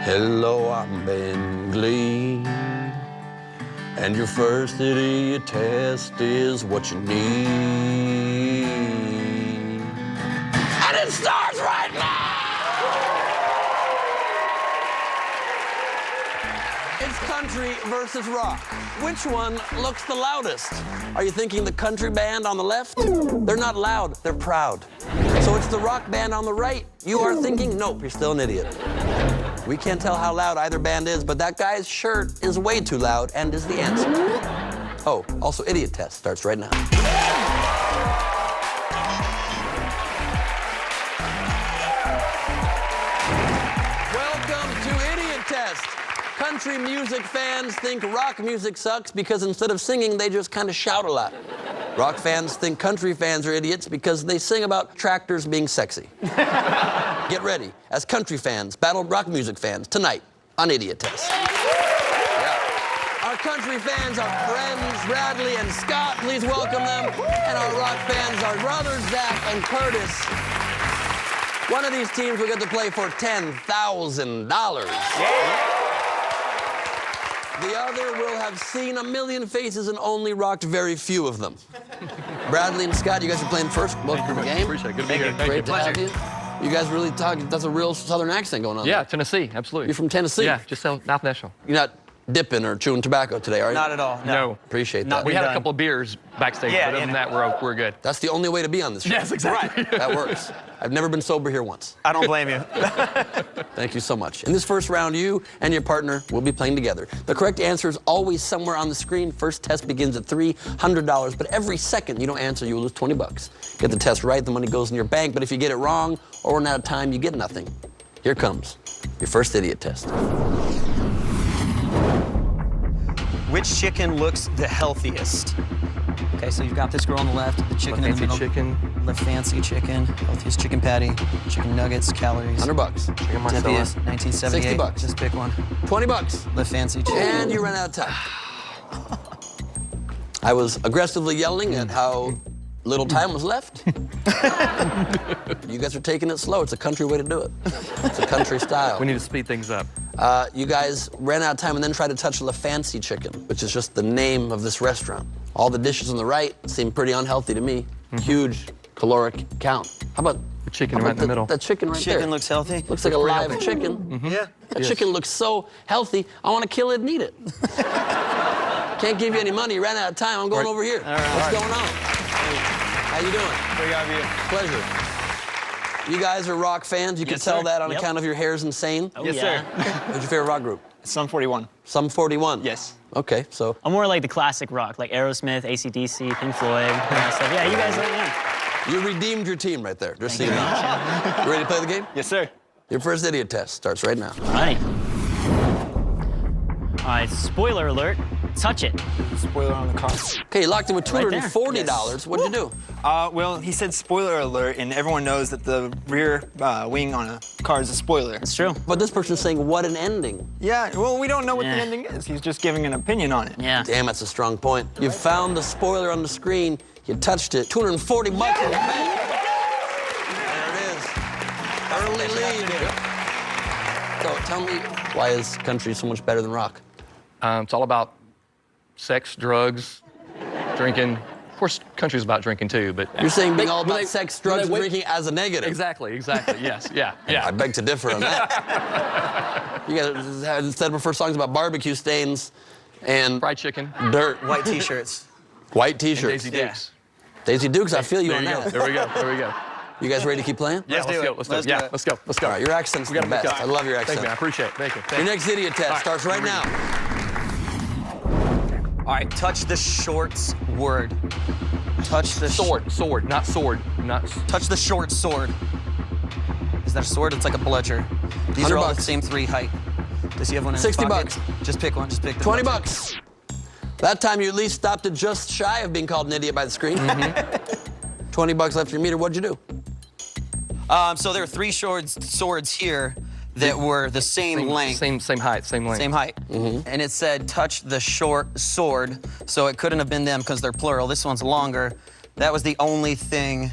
Hello, I'm Ben Glee, and your first idiot test is what you need. And it starts right now! It's country versus rock. Which one looks the loudest? Are you thinking the country band on the left? They're not loud, they're proud. So it's the rock band on the right. You are thinking, nope, you're still an idiot. We can't tell how loud either band is, but that guy's shirt is way too loud and is the answer. Oh, also idiot test starts right now. Welcome to Idiot Test. Country music fans think rock music sucks because instead of singing, they just kind of shout a lot. Rock fans think country fans are idiots because they sing about tractors being sexy. Get ready, as country fans battle rock music fans tonight on Idiot Test. Yeah. Our country fans are friends, Bradley and Scott. Please welcome them. And our rock fans are brothers, Zach and Curtis. One of these teams will get to play for $10,000. Yeah. The other will have seen a million faces and only rocked very few of them. Bradley and Scott, you guys are playing first. Welcome to the game. Appreciate it. Good to be here. Great to have you. You guys really talk, that's a real Southern accent going on. Yeah, there. Tennessee, absolutely. You're from Tennessee? Yeah, just South National. You're not dipping or chewing tobacco today, are you? Not at all, No. Appreciate that. We had a couple of beers backstage, but other than that, we're good. That's the only way to be on this show. Yes, exactly. Right. That works. I've never been sober here once. I don't blame you. Thank you so much. In this first round, you and your partner will be playing together. The correct answer is always somewhere on the screen. First test begins at $300, but every second you don't answer, you will lose 20 bucks. Get the test right, the money goes in your bank, but if you get it wrong or run out of time, you get nothing. Here comes your first idiot test. Which chicken looks the healthiest? Okay, so you've got this girl on the left, the chicken in the middle. Chicken. The fancy chicken, healthiest chicken patty, chicken nuggets, calories. 100 bucks. Chicken Deadliest, Marcella. 1978. 60 bucks. Just pick one. 20 bucks. The fancy chicken. And you ran out of time. I was aggressively yelling at how little time was left. You guys are taking it slow. It's a country way to do it. It's a country style. We need to speed things up. You guys ran out of time and then tried to touch the fancy chicken, which is just the name of this restaurant. All the dishes on the right seem pretty unhealthy to me. Huge caloric count. How about the chicken right in the middle? That chicken right there. Chicken looks healthy. Looks like a live chicken. Yeah. That chicken looks so healthy, I want to kill it and eat it. Can't give you any money. You ran out of time. I'm going over here. What's going on? How you doing? Great to have you. Pleasure. You guys are rock fans. You can Yes, tell sir. that on Yep. account of your hair's insane. Yes, sir. What's your favorite rock group? Sum 41. Sum 41. Yes. Okay, so I'm more like the classic rock, like Aerosmith, AC/DC, Pink Floyd, all that stuff. Yeah, you guys are, yeah. you redeemed your team right there. Just so you know. You ready to play the game? Yes, sir. Your first idiot test starts right now. All right. All right, spoiler alert, touch it. Spoiler on the car. Okay, you locked in with Right there. $240. What'd you do? Well, he said spoiler alert, and everyone knows that the rear wing on a car is a spoiler. It's true. But this person's saying, what an ending. Yeah, well, we don't know what Yeah. the ending is. He's just giving an opinion on it. Yeah. Damn, that's a strong point. You found the spoiler on the screen. You touched it. 240 bucks in the bank. There it is. Early lead. So tell me, why is country so much better than rock? It's all about sex, drugs, drinking. Of course, country's about drinking too, but You're saying being all about sex, drugs, and drinking as a negative. exactly. Yes, yeah. I beg to differ on that. You guys instead prefer songs about barbecue stains and Fried chicken. dirt. White t-shirts. White And t-shirts. Daisy Dukes. Daisy Dukes, I feel you There on you go. that. There we go. There we go. You guys ready to keep playing? Yeah, let's do go. it. Let's Let's do do it. Yeah, it. let's go. Let's go. All right, your accent's the gotta make best. up. I love your Thank accent. you. I appreciate it. Thank you. Your next idiot test starts right now. All right, touch the shorts word. Touch the Sword, not sword, not. Touch the short sword. Is that a sword? It's like a bludger. These 100 are all bucks. the same 3 height. Does he have one in 60 his pocket? bucks. Just pick one. Just pick the 20 bludger. bucks. That time you at least stopped it just shy of being called an idiot by the screen. 20 bucks left your meter. What'd you do? So there are 3 swords here that were the same length. Same height, same length. Same height. And it said, touch the short sword. So it couldn't have been them because they're plural. This one's longer. That was the only thing.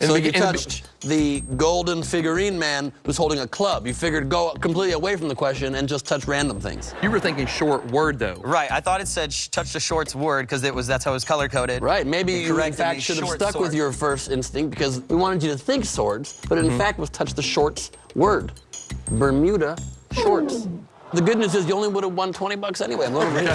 So you touched the golden figurine man who's holding a club. You figured go completely away from the question and just touch random things. You were thinking short word, though. Right, I thought it said touch the shorts word because that's how it was color-coded. Right, maybe you in fact should have stuck with your first instinct because we wanted you to think swords, but in fact was touch the shorts word. Bermuda shorts. The good news is you only would have won $20 anyway. I'm going to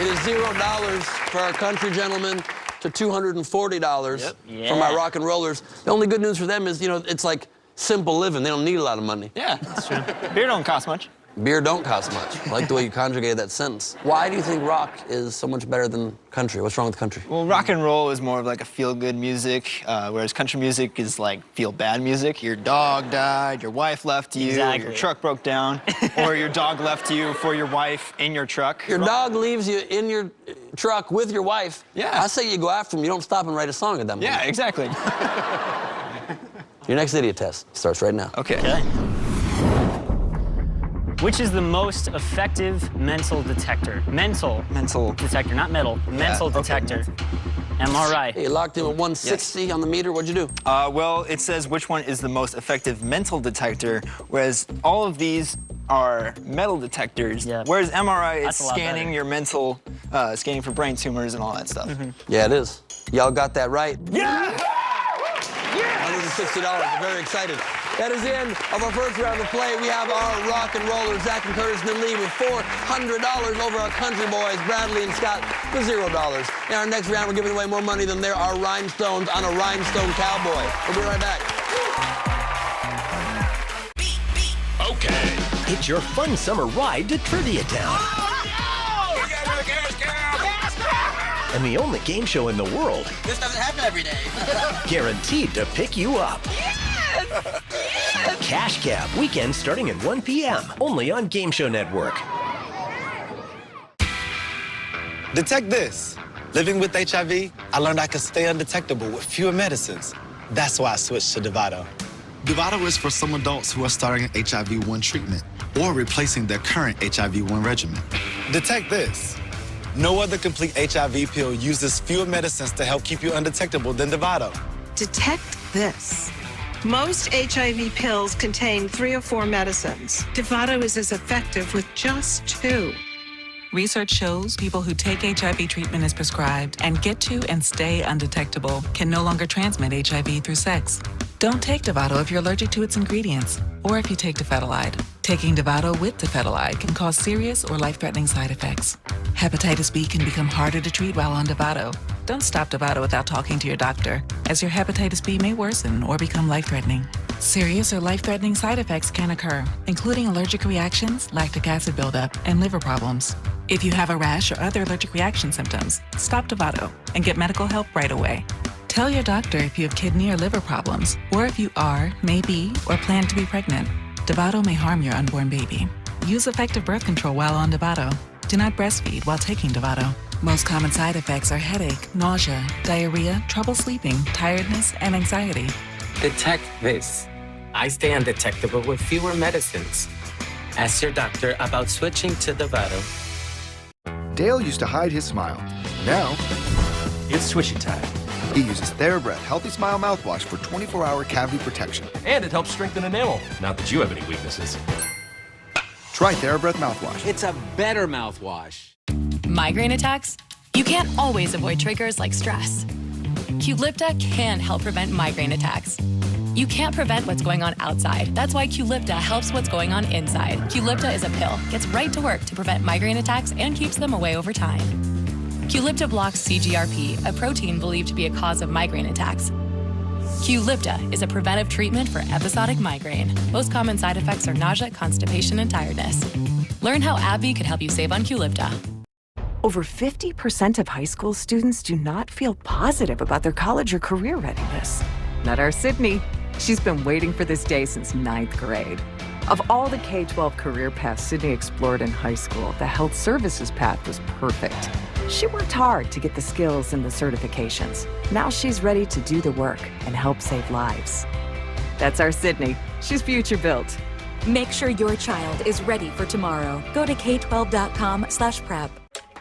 It is $0 for our country gentlemen to $240 for my rock and rollers. The only good news for them is, you know, it's like simple living. They don't need a lot of money. Yeah, that's true. Beer don't cost much. Beer don't cost much. I like the way you conjugated that sentence. Why do you think rock is so much better than country? What's wrong with country? Well, rock and roll is more of like a feel-good music, whereas country music is like feel-bad music. Your dog died, your wife left you, your truck broke down, or your dog left you for your wife in your truck. Your dog leaves you in your truck with your wife. Yeah. I say you go after him. You don't stop and write a song at that moment. Yeah, exactly. Your next idiot test starts right now. Okay. Which is the most effective mental detector? Mental detector, not metal. Mental detector. MRI. Hey, you locked in at 160 on the meter. What'd you do? Well, it says which one is the most effective mental detector, whereas all of these are metal detectors, whereas MRI is scanning your mental, scanning for brain tumors and all that stuff. Yeah, it is. Y'all got that right. Yeah! $160. Very excited. That is the end of our first round of play. We have our rock and rollers, Zach and Curtis, in the lead with $400 over our country boys, Bradley and Scott, with $0. In our next round, we're giving away more money than there are rhinestones on a rhinestone cowboy. We'll be right back. Okay. It's your fun summer ride to Trivia Town. And the only game show in the world. This doesn't happen every day. Guaranteed to pick you up. Yes! Cash Cab, weekends starting at 1 p.m. Only on Game Show Network. Detect this. Living with HIV, I learned I could stay undetectable with fewer medicines. That's why I switched to Dovato. Dovato is for some adults who are starting HIV-1 treatment or replacing their current HIV-1 regimen. Detect this. No other complete HIV pill uses fewer medicines to help keep you undetectable than Dovato. Detect this. Most HIV pills contain 3 or 4 medicines. Dovato is as effective with just 2. Research shows people who take HIV treatment as prescribed and get to and stay undetectable can no longer transmit HIV through sex. Don't take Dovato if you're allergic to its ingredients or if you take dofetilide. Taking Dovato with dofetilide can cause serious or life-threatening side effects. Hepatitis B can become harder to treat while on Dovato. Don't stop Dovato without talking to your doctor, as your hepatitis B may worsen or become life-threatening. Serious or life-threatening side effects can occur, including allergic reactions, lactic acid buildup, and liver problems. If you have a rash or other allergic reaction symptoms, stop Dovato and get medical help right away. Tell your doctor if you have kidney or liver problems, or if you are, may be, or plan to be pregnant. Dovato may harm your unborn baby. Use effective birth control while on Dovato. Do not breastfeed while taking Dovato. Most common side effects are headache, nausea, diarrhea, trouble sleeping, tiredness, and anxiety. Detect this. I stay undetectable with fewer medicines. Ask your doctor about switching to Dovato. Dale used to hide his smile. Now, it's switching time. He uses TheraBreath Healthy Smile mouthwash for 24-hour cavity protection. And it helps strengthen enamel. Not that you have any weaknesses. Try TheraBreath mouthwash. It's a better mouthwash. Migraine attacks? You can't always avoid triggers like stress. Qulipta can help prevent migraine attacks. You can't prevent what's going on outside. That's why Qulipta helps what's going on inside. Qulipta is a pill, gets right to work to prevent migraine attacks and keeps them away over time. Qulipta blocks CGRP, a protein believed to be a cause of migraine attacks. Qulipta is a preventive treatment for episodic migraine. Most common side effects are nausea, constipation, and tiredness. Learn how AbbVie could help you save on Qulipta. Over 50% of high school students do not feel positive about their college or career readiness. Not our Sydney. She's been waiting for this day since 9th grade. Of all the K-12 career paths Sydney explored in high school, the health services path was perfect. She worked hard to get the skills and the certifications. Now she's ready to do the work and help save lives. That's our Sydney. She's future built. Make sure your child is ready for tomorrow. Go to k12.com/prep.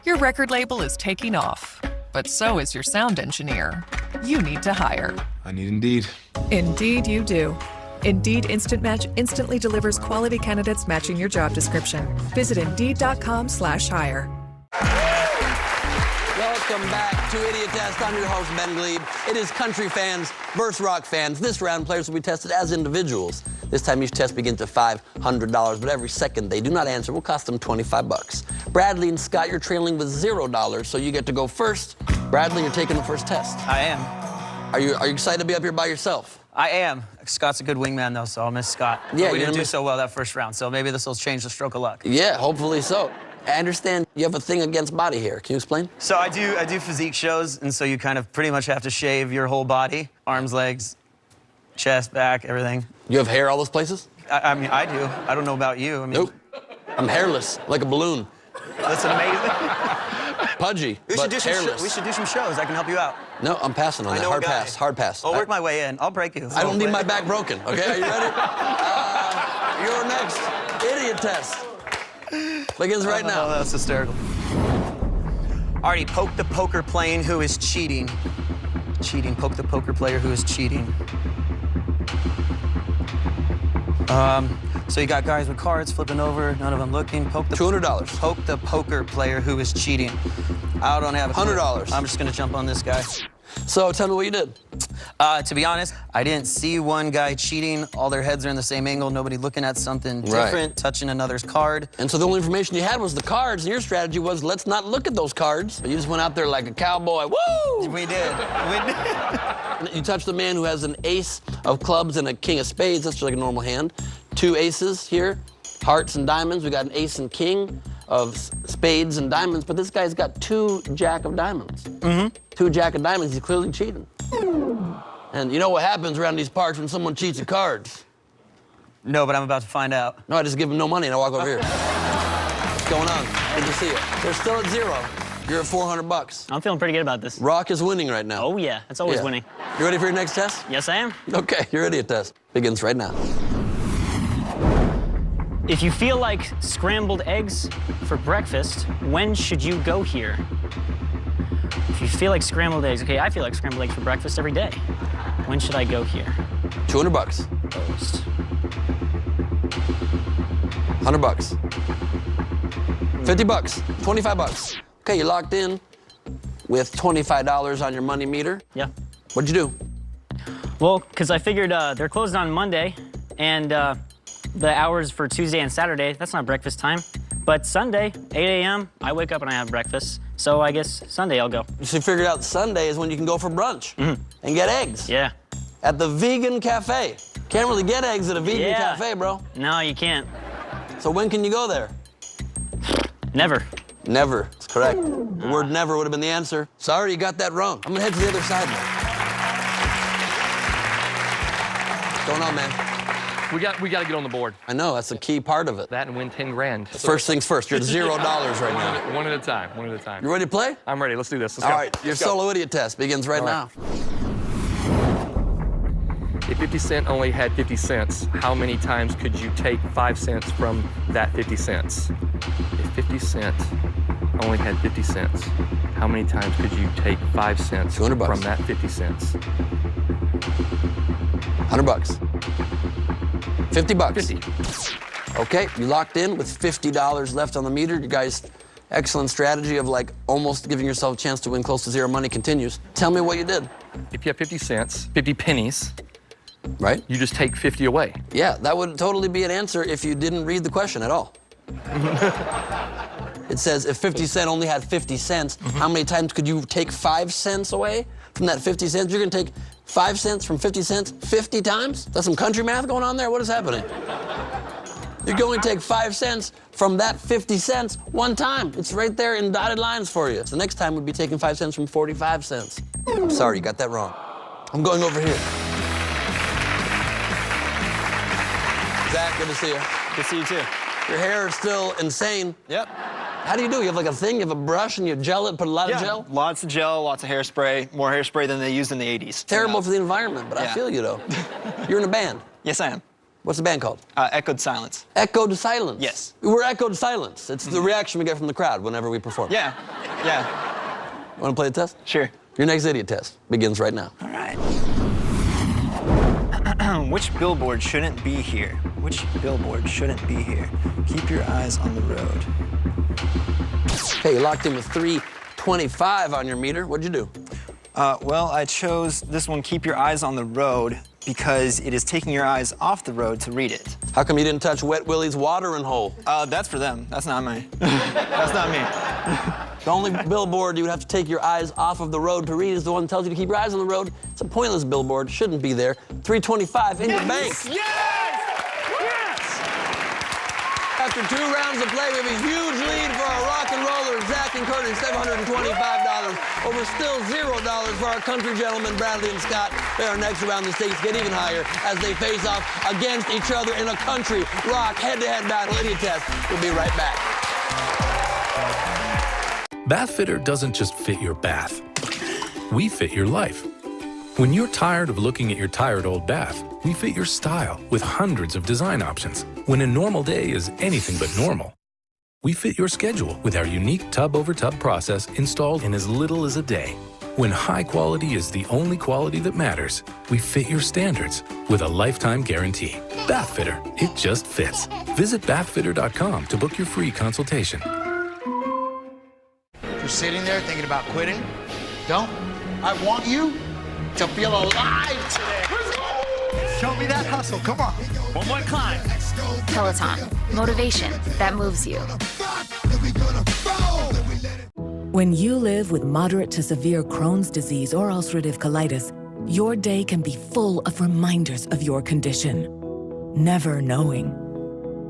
Your record label is taking off, but so is your sound engineer. You need to hire. I need Indeed. Indeed, you do. Indeed Instant Match instantly delivers quality candidates matching your job description. Visit Indeed.com/hire. Welcome back to Idiot Test. I'm your host, Ben Glebe. It is country fans versus rock fans. This round, players will be tested as individuals. This time, each test begins at $500, but every second they do not answer will cost them $25. Bradley and Scott, you're trailing with $0, so you get to go first. Bradley, you're taking the first test. I am. Are you excited to be up here by yourself? I am. Scott's a good wingman, though, so I'll miss Scott. Yeah, we didn't do so well that first round, so maybe this will change the stroke of luck. Yeah, hopefully so. I understand you have a thing against body hair. Can you explain? So I do physique shows, and so you kind of pretty much have to shave your whole body, arms, legs, chest, back, everything. You have hair all those places? I mean, I do. I don't know about you. I mean, nope. I'm hairless, like a balloon. That's amazing. Pudgy, but hairless. We should do some shows. I can help you out. No, I'm passing on that. Hard pass. Hard pass. I'll work my way in. I'll break you. I don't need my back broken. Okay, are you ready? Your next idiot test begins right now. Oh, that's hysterical. Alrighty, poke the poker playing who is cheating. Cheating. Poke the poker player who is cheating. So you got guys with cards flipping over, none of them looking. Poke the $200. Poke the poker player who is cheating. I don't have a clue. $100. I'm just gonna jump on this guy. So tell me what you did. To be honest, I didn't see one guy cheating. All their heads are in the same angle. Nobody looking at something different, touching another's card. And so the only information you had was the cards, and your strategy was, let's not look at those cards. But you just went out there like a cowboy. Woo! We did. You touched the man who has an ace of clubs and a king of spades. That's just like a normal hand. 2 aces here, hearts and diamonds. We got an ace and king of spades and diamonds, but this guy's got 2 jack of diamonds. 2 jack of diamonds, he's clearly cheating. And you know what happens around these parts when someone cheats at cards? No, but I'm about to find out. No, I just give him no money and I walk over here. What's going on? Good to see you. They're still at 0. You're at $400. I'm feeling pretty good about this. Rock is winning right now. Oh, yeah. It's always winning. You ready for your next test? Yes, I am. Okay, your idiot test begins right now. If you feel like scrambled eggs for breakfast, when should you go here? If you feel like scrambled eggs, okay, I feel like scrambled eggs for breakfast every day. When should I go here? $200. Post. $100. $50. $25. Okay, you locked in with $25 on your money meter. Yeah. What'd you do? Well, because I figured they're closed on Monday, and the hours for Tuesday and Saturday, that's not breakfast time. But Sunday, 8 a.m., I wake up and I have breakfast. So I guess Sunday I'll go. So you figured out Sunday is when you can go for brunch and get eggs. Yeah. At the vegan cafe. Can't really get eggs at a vegan cafe, bro. No, you can't. So when can you go there? Never. Never. That's correct. The word never would have been the answer. Sorry, you got that wrong. I'm gonna head to the other side now. What's going on, man? We got to get on the board. I know, that's the key part of it. That and win 10 grand. First things first, you're at $0 right now. One at a time, one at a time. You ready to play? I'm ready, let's do this. Let's All go. right, your solo idiot test begins right now. If 50 Cent only had 50 cents, how many times could you take 5 cents from that 50 cents? If 50 Cent only had 50 cents, how many times could you take 5 cents $200 from that 50 cents? $100. $50. 50. Okay, you locked in with $50 left on the meter. You guys' excellent strategy of like almost giving yourself a chance to win close to 0 money continues. Tell me what you did. If you have 50 cents, 50 pennies, right? You just take 50 away. Yeah, that would totally be an answer if you didn't read the question at all. It says if 50 Cent only had 50 cents, how many times could you take 5 cents away from that 50 cents? You're gonna take 5 cents from 50 cents 50 times? That's some country math going on there? What is happening? You can only take 5 cents from that 50 cents one time. It's right there in dotted lines for you. So next time we'd be taking 5 cents from 45 cents. I'm sorry, you got that wrong. I'm going over here. Zach, good to see you. Good to see you too. Your hair is still insane. Yep. How do you do? You have like a thing, you have a brush and you gel it, put a lot of gel? Lots of gel, lots of hairspray, more hairspray than they used in the 80s. Terrible for the environment, but I feel you though. You're in a band. Yes, I am. What's the band called? Echoed Silence. Echoed Silence? Yes. We're echoed silence. It's the reaction we get from the crowd whenever we perform. Yeah, yeah. Want to play the test? Sure. Your next idiot test begins right now. All right. Which billboard shouldn't be here? Which billboard shouldn't be here? Keep your eyes on the road. Okay, you locked in with 325 on your meter. What'd you do? Well, I chose this one, keep your eyes on the road, because it is taking your eyes off the road to read it. How come you didn't touch Wet Willie's watering hole? That's for them. That's not me. That's not me. The only billboard you would have to take your eyes off of the road to read is the one that tells you to keep your eyes on the road. It's a pointless billboard. Shouldn't be there. 325 in your bank. After 2 rounds of play, we have a huge lead for our rock and rollers, Zach and Curtis, $725. Over still $0 for our country gentlemen, Bradley and Scott. They are next around. The stakes get even higher as they face off against each other in a country rock head-to-head battle. Idiot test. We'll be right back. Bath Fitter doesn't just fit your bath. We fit your life. When you're tired of looking at your tired old bath, we fit your style with hundreds of design options. When a normal day is anything but normal, we fit your schedule with our unique tub-over-tub process installed in as little as a day. When high quality is the only quality that matters, we fit your standards with a lifetime guarantee. Bath Fitter, it just fits. Visit bathfitter.com to book your free consultation. You're sitting there thinking about quitting? Don't. I want you to feel alive today. Show me that hustle. Come on. One more climb. Peloton. Motivation that moves you. When you live with moderate to severe Crohn's disease or ulcerative colitis, your day can be full of reminders of your condition. Never knowing.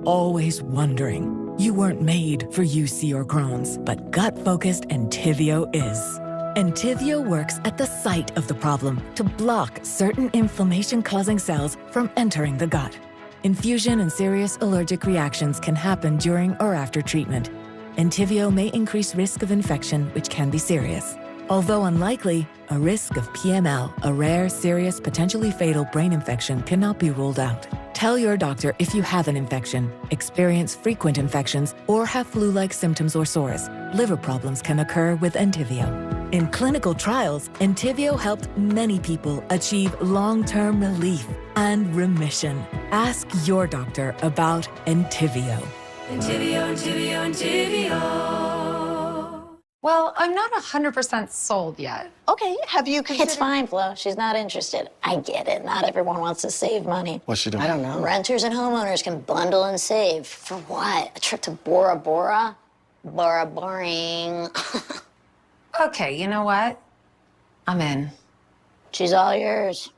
Always wondering. You weren't made for UC or Crohn's, but gut-focused Entyvio is. Entyvio works at the site of the problem to block certain inflammation-causing cells from entering the gut. Infusion and serious allergic reactions can happen during or after treatment. Entyvio may increase risk of infection, which can be serious. Although unlikely, a risk of PML, a rare, serious, potentially fatal brain infection, cannot be ruled out. Tell your doctor if you have an infection, experience frequent infections, or have flu-like symptoms or sores. Liver problems can occur with Entyvio. In clinical trials, Entyvio helped many people achieve long-term relief and remission. Ask your doctor about Entyvio. Entyvio, Entyvio, Entyvio. Well, I'm not 100% sold yet. Okay, have you considered... It's fine, Flo. She's not interested. I get it. Not everyone wants to save money. What's she doing? I don't know. Renters and homeowners can bundle and save. For what? A trip to Bora Bora? Bora boring. Okay, you know what? I'm in. She's all yours.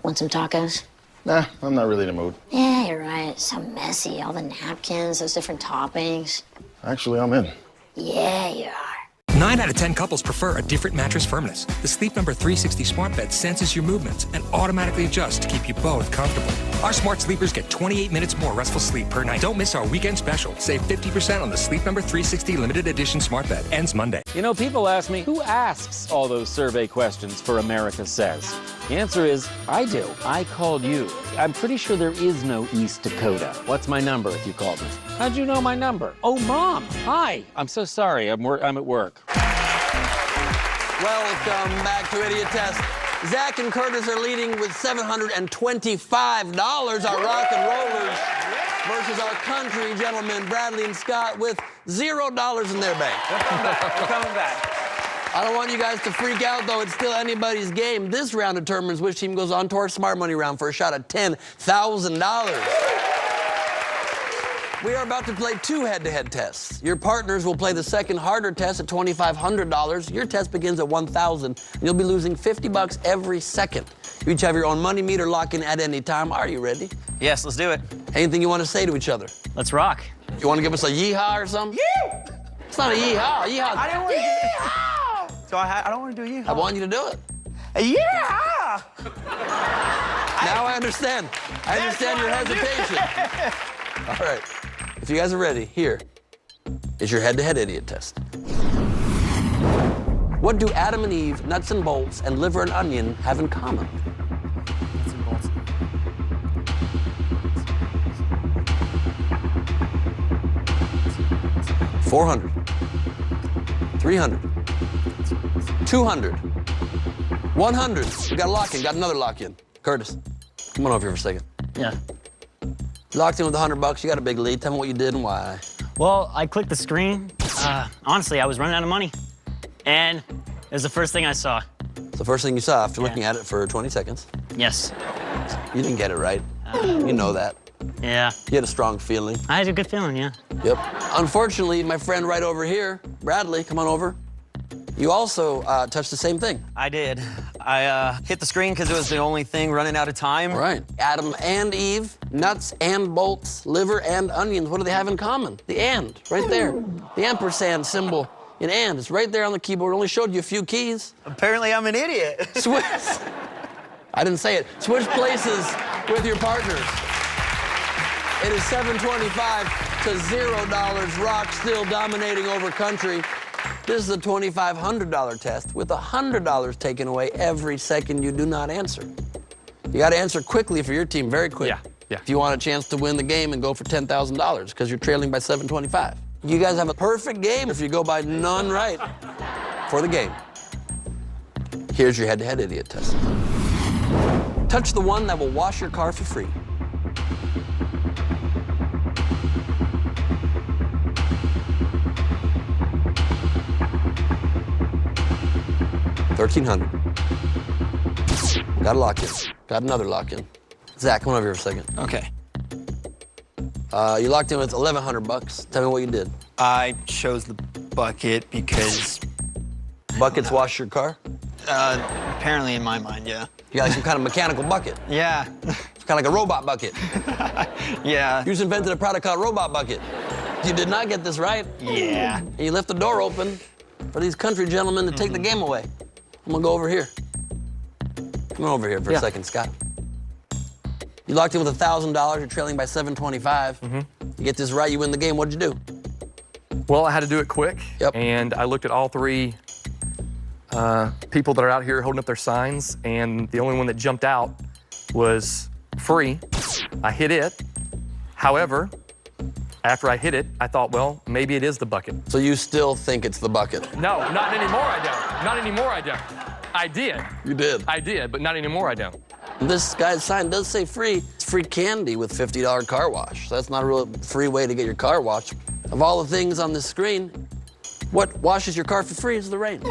Want some tacos? Nah, I'm not really in the mood. Yeah, you're right. It's so messy. All the napkins, those different toppings. Actually, I'm in. Yeah, you are. 9 out of 10 couples prefer a different mattress firmness. The Sleep Number 360 smart bed senses your movements and automatically adjusts to keep you both comfortable. Our smart sleepers get 28 minutes more restful sleep per night. Don't miss our weekend special. Save 50% on the Sleep Number 360 limited edition smart bed. Ends Monday. You know, people ask me, who asks all those survey questions for America Says? The answer is, I do. I called you. I'm pretty sure there is no East Dakota. What's my number if you called me? How'd you know my number? Oh, Mom. Hi. I'm so sorry. I'm at work. Welcome back to Idiot Test. Zach and Curtis are leading with $725, our rock and rollers, versus our country gentlemen, Bradley and Scott, with $0 in their bank. We're coming back. I don't want you guys to freak out, though. It's still anybody's game. This round determines which team goes on to our Smart Money round for a shot at $10,000. We are about to play 2 head-to-head tests. Your partners will play the second harder test at $2,500. Your test begins at $1,000, and you'll be losing $50 every second. You each have your own money meter lock-in at any time. Are you ready? Yes, let's do it. Anything you want to say to each other? Let's rock. You want to give us a yeehaw or something? Yeah! It's not a yeehaw. Yeehaw. I didn't want to do yeehaw! So I don't want to do yeehaw. I want you to do it. Yeah! Now I understand. I understand your hesitation. All right. If you guys are ready, here is your head-to-head idiot test. What do Adam and Eve, nuts and bolts, and liver and onion have in common? Nuts and bolts. 400. 300. 200. 100. We got a lock-in, got another lock-in. Curtis, come on over here for a second. Yeah. Locked in with $100, you got a big lead. Tell me what you did and why. Well, I clicked the screen. Honestly, I was running out of money. And it was the first thing I saw. It's the first thing you saw after looking at it for 20 seconds? Yes. You didn't get it right. You know that. Yeah. You had a strong feeling. I had a good feeling, yeah. Yep. Unfortunately, my friend right over here, Bradley, come on over. You also touched the same thing. I did. I hit the screen because it was the only thing running out of time. Right. Adam and Eve, nuts and bolts, liver and onions. What do they have in common? The and, right there. The ampersand symbol in and. It's right there on the keyboard. Only showed you a few keys. Apparently I'm an idiot. Switch. I didn't say it. Switch places with your partners. It is $7.25 to $0. Rock still dominating over country. This is a $2,500 test with $100 taken away every second you do not answer. You got to answer quickly for your team, very quick. Yeah. If you want a chance to win the game and go for $10,000 because you're trailing by $7.25. You guys have a perfect game if you go by none right for the game. Here's your head-to-head idiot test. Touch the one that will wash your car for free. $1,300. Got a lock-in. Got another lock-in. Zach, come on over here for a second. Okay. You locked in with $1,100. Tell me what you did. I chose the bucket because... Buckets wash your car? Apparently in my mind, yeah. You got like some kind of mechanical bucket? Yeah. It's kind of like a robot bucket. Yeah. You just invented a product called Robot Bucket. You did not get this right. Yeah. And you left the door open for these country gentlemen to take the game away. I'm gonna go over here. Come on over here for a second, Scott. You locked in with $1,000. You're trailing by $7.25. You get this right, you win the game. What'd you do? Well, I had to do it quick. And I looked at all three people that are out here holding up their signs, and the only one that jumped out was free. I hit it. However, after I hit it, I thought, well, maybe it is the bucket. So you still think it's the bucket? No, not anymore I don't. Not anymore I don't. I did. You did? I did, but not anymore I don't. This guy's sign does say free. It's free candy with $50 car wash. So that's not a real free way to get your car washed. Of all the things on this screen, what washes your car for free is the rain.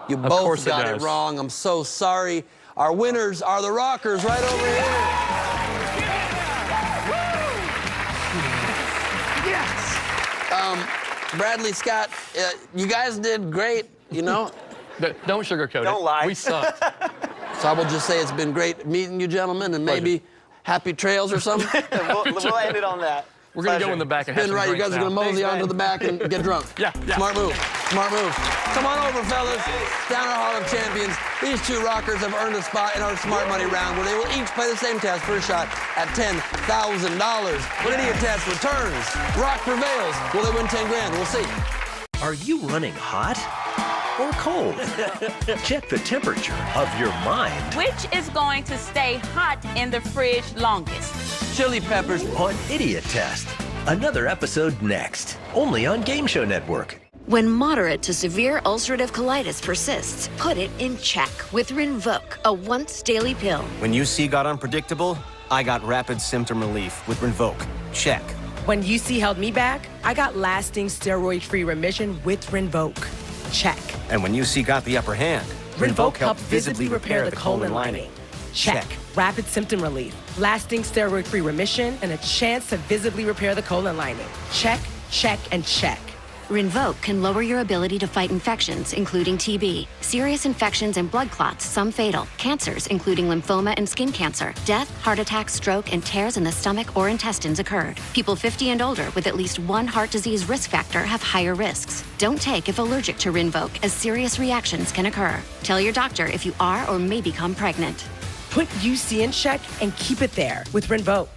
You both got it wrong. I'm so sorry. Our winners are the Rockers right over here. Bradley, Scott, you guys did great, you know? Don't sugarcoat it. Don't lie. We sucked. So I will just say it's been great meeting you gentlemen, and maybe happy trails or something. we'll end it on that. We're going to go in the back and have Been some right, you drinks guys are going to mosey onto the back and get drunk. Yeah. Smart move. Smart move. Come on over, fellas. Down our Hall of Champions. These two rockers have earned a spot in our Smart Money round where they will each play the same test for a shot at $10,000. When Idiot Test returns, Rock prevails. Will they win 10 grand? We'll see. Are you running hot or cold? Check the temperature of your mind. Which is going to stay hot in the fridge longest? Chili peppers. On Idiot Test. Another episode next, only on Game Show Network. When moderate to severe ulcerative colitis persists, put it in check with Rinvoq, a once-daily pill. When UC got unpredictable, I got rapid symptom relief with Rinvoq. Check. When UC held me back, I got lasting steroid-free remission with Rinvoq. Check. And when UC got the upper hand, Rinvoq helped visibly repair the colon lining. Check. Rapid symptom relief, lasting steroid-free remission, and a chance to visibly repair the colon lining. Check, check, and check. Rinvoq can lower your ability to fight infections, including TB, serious infections and blood clots, some fatal, cancers, including lymphoma and skin cancer, death, heart attack, stroke, and tears in the stomach or intestines occurred. People 50 and older with at least one heart disease risk factor have higher risks. Don't take if allergic to Rinvoq, as serious reactions can occur. Tell your doctor if you are or may become pregnant. Put UC in check and keep it there with Rinvoq.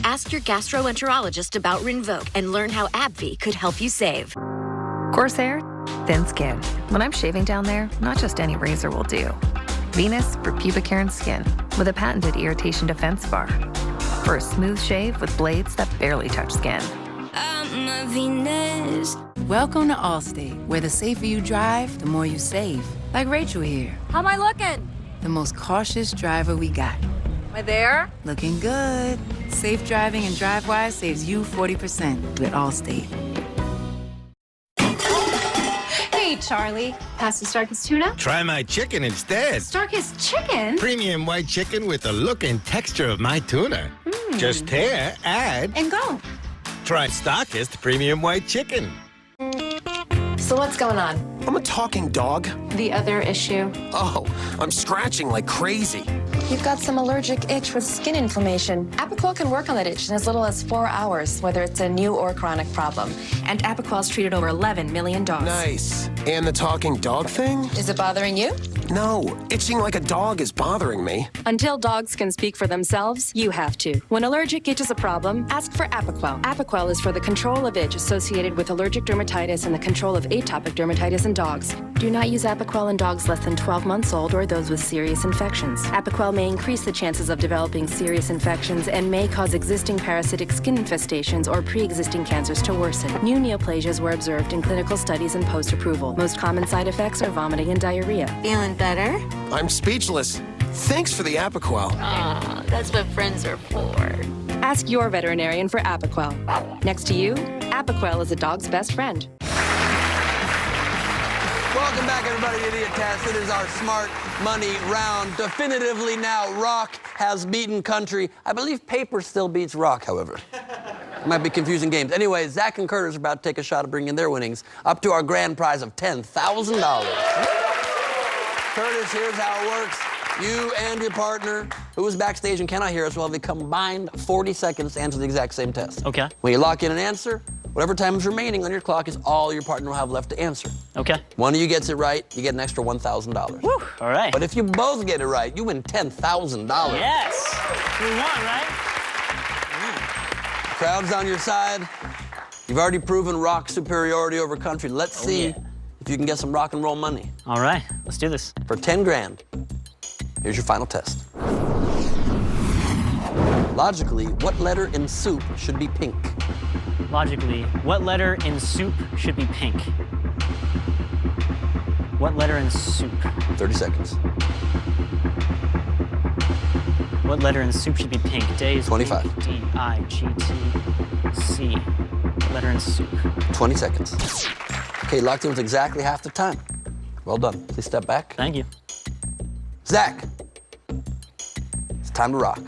Ask your gastroenterologist about Rinvoq and learn how AbbVie could help you save. Corsair, thin skin. When I'm shaving down there, not just any razor will do. Venus for pubic hair and skin with a patented irritation defense bar. For a smooth shave with blades that barely touch skin. my Venus. Welcome to Allstate, where the safer you drive, the more you save. Like Rachel here. How am I looking? The most cautious driver we got. Am I there? Looking good. Safe driving and DriveWise saves you 40% with Allstate. Hey, Charlie. Pass the Starkist tuna? Try my chicken instead. Starkist chicken? Premium white chicken with the look and texture of my tuna. Just tear, add, And go. try Starkist Premium White Chicken. So what's going on? I'm a talking dog. The other issue? Oh, I'm scratching like crazy. You've got some allergic itch with skin inflammation. Apoquel can work on that itch in as little as 4 hours, whether it's a new or chronic problem. And Apoquel's treated over 11 million dogs. Nice. And the talking dog thing? Is it bothering you? No, itching like a dog is bothering me. Until dogs can speak for themselves, you have to. When allergic itch is a problem, ask for Apoquel. Apoquel is for the control of itch associated with allergic dermatitis and the control of atopic dermatitis in dogs. Do not use Apoquel in dogs less than 12 months old or those with serious infections. Apoquel may increase the chances of developing serious infections and may cause existing parasitic skin infestations or pre-existing cancers to worsen. New neoplasias were observed in clinical studies and post-approval. Most common side effects are vomiting and diarrhea. Feeling better? I'm speechless. Thanks for the Apoquel. Aw, that's what friends are for. Ask your veterinarian for Apoquel. Next to you, Apoquel is a dog's best friend. Welcome back, everybody, to Idiot Test. It is our smart money round. Definitively now, rock has beaten country. I believe paper still beats rock, however. It might be confusing games. Anyway, Zach and Curtis are about to take a shot at bringing in their winnings up to our grand prize of $10,000. Curtis, here's how it works. You and your partner, who is backstage and cannot hear us, will have a combined 40 seconds to answer the exact same test. Okay. When you lock in an answer, whatever time is remaining on your clock is all your partner will have left to answer. Okay. One of you gets it right, you get an extra $1,000. Woo, all right. But if you both get it right, you win $10,000. Yes. We won, right? Crowd's on your side. You've already proven rock superiority over country. Let's see if you can get some rock and roll money. All right, let's do this. For 10 grand, here's your final test. Logically, what letter in soup should be pink? Logically, what letter in soup should be pink? What letter in soup? 30 seconds. What letter in soup should be pink? Days. 25. D-I-G-T-C. Letter in soup. 20 seconds. Okay, locked in with exactly half the time. Well done. Please step back. Thank you. Zach, it's time to rock.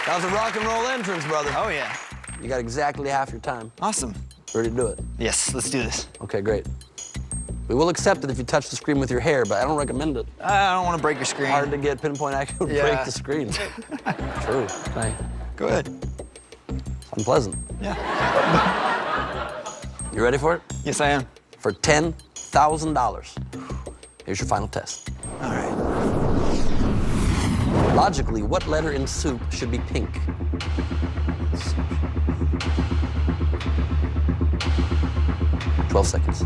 That was a rock and roll entrance, brother. Oh, yeah. You got exactly half your time. Awesome. Ready to do it? Yes, let's do this. Okay, great. We will accept it if you touch the screen with your hair, but I don't recommend it. I don't want to break your screen. Hard to get pinpoint accurate, break the screen. True. Okay. Go ahead. It's unpleasant. Yeah. You ready for it? Yes, I am. For $10,000, here's your final test. All right. Logically, what letter in soup should be pink? $12 seconds.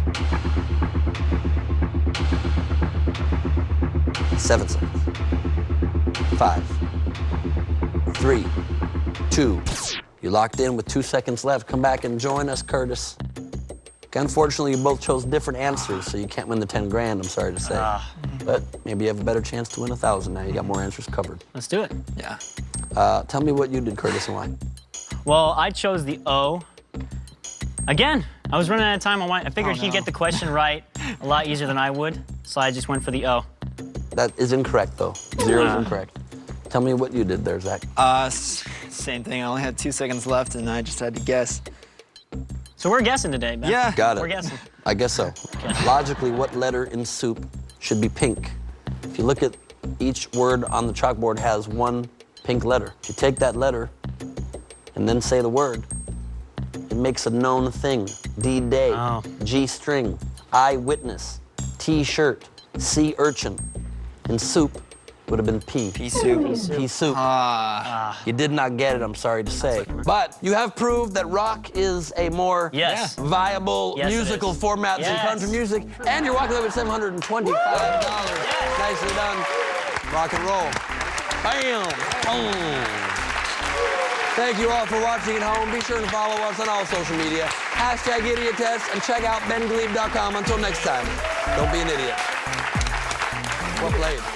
7 seconds. 5, 3, 2. You locked in with 2 seconds left. Come back and join us, Curtis. Unfortunately, you both chose different answers, so you can't win the 10 grand, I'm sorry to say. But maybe you have a better chance to win 1,000 now. You got more answers covered. Let's do it. Yeah. Tell me what you did, Curtis, and why. Well, I chose the O. Again, I was running out of time. I figured he'd get the question right a lot easier than I would, so I just went for the O. That is incorrect, though. 0 is incorrect. Tell me what you did there, Zach. Same thing. I only had 2 seconds left, and I just had to guess. So we're guessing today, Ben. Yeah. Got it. We're guessing. I guess so. Okay. Logically, what letter in soup should be pink? If you look at each word on the chalkboard has one pink letter. If you take that letter and then say the word, it makes a known thing. D-day, G-string, I-witness, T-shirt, sea urchin. In soup, would have been P. Pea soup. Pea soup. You did not get it, I'm sorry to say. But you have proved that rock is a more viable musical format than country music, and you're walking away with $725. Nicely done. Rock and roll. Bam. Boom. Thank you all for watching at home. Be sure to follow us on all social media. Hashtag idiotest and check out benglebe.com. Until next time, don't be an idiot. Well played.